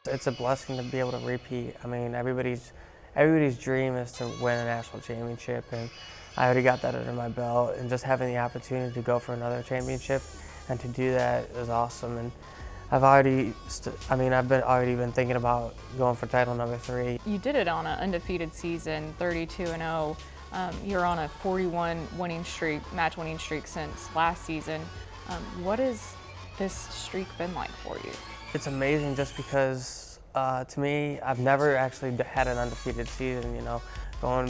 It's a blessing to be able to repeat. I mean, everybody's dream is to win a national championship, and I already got that under my belt. And just having the opportunity to go for another championship and to do that is awesome. And I've already, I've already been thinking about going for title number 3. You did it on an undefeated season, 32-0. You're on a 41 winning streak, match winning streak since last season. What has this streak been like for you? It's amazing just because, to me, I've never actually had an undefeated season, going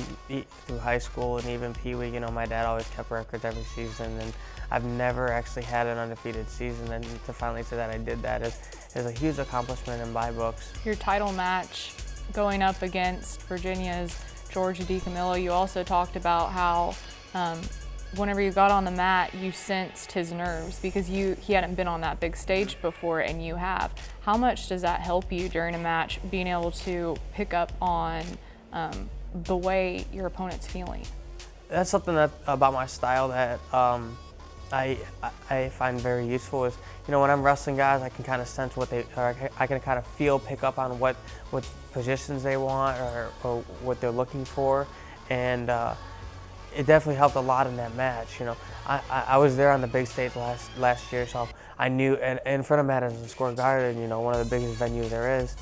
through high school and even Pee Wee, my dad always kept records every season, and I've never actually had an undefeated season, and to finally say that I did that is a huge accomplishment in my books. Your title match going up against Virginia's George DiCamillo, you also talked about how whenever you got on the mat, you sensed his nerves because he hadn't been on that big stage before and you have. How much does that help you during a match, being able to pick up on the way your opponent's feeling? That's something about my style that I find very useful is, when I'm wrestling guys, I can kind of sense what I can kind of pick up on what positions they want or what they're looking for, and it definitely helped a lot in that match. I was there on the big stage last year, so I knew, and in front of Madison Square Garden, one of the biggest venues there is,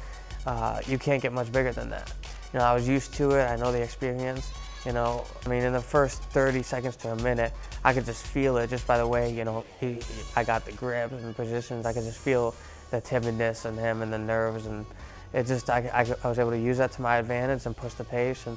you can't get much bigger than that. I was used to it, I know the experience, in the first 30 seconds to a minute, I could just feel it just by the way, I got the grip and positions. I could just feel the timidness in him and the nerves, and it just, I was able to use that to my advantage and push the pace, and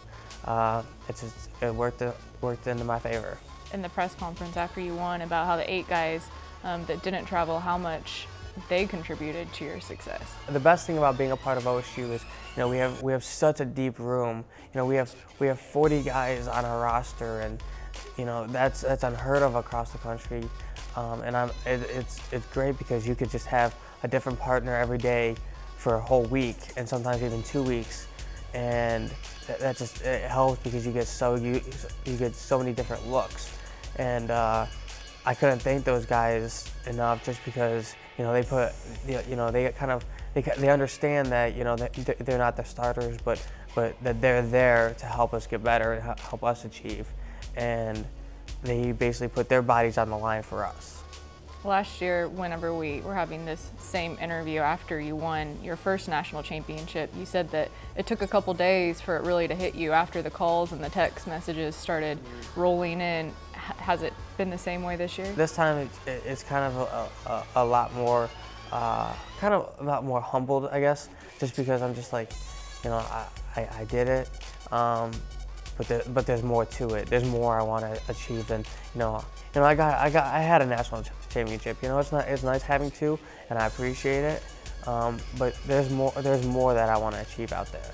it worked into my favor. In the press conference after you won about how the 8 guys that didn't travel, how much they contributed to your success. The best thing about being a part of OSU is, we have such a deep room. We have 40 guys on our roster, and that's unheard of across the country. And it's great because you could just have a different partner every day for a whole week, and sometimes even 2 weeks, and that just it helps because you get so many different looks, and I couldn't thank those guys enough just because they put they understand that they're not the starters, but that they're there to help us get better and help us achieve, and they basically put their bodies on the line for us. Last year, whenever we were having this same interview after you won your first national championship, you said that it took a couple days for it really to hit you after the calls and the text messages started rolling in. Has it been the same way this year? This time it's kind of a lot more, humbled, I guess, just because I'm just like, I did it, but there's more to it. There's more I want to achieve than, I had a national championship. It's nice having 2, and I appreciate it. But there's more that I want to achieve out there.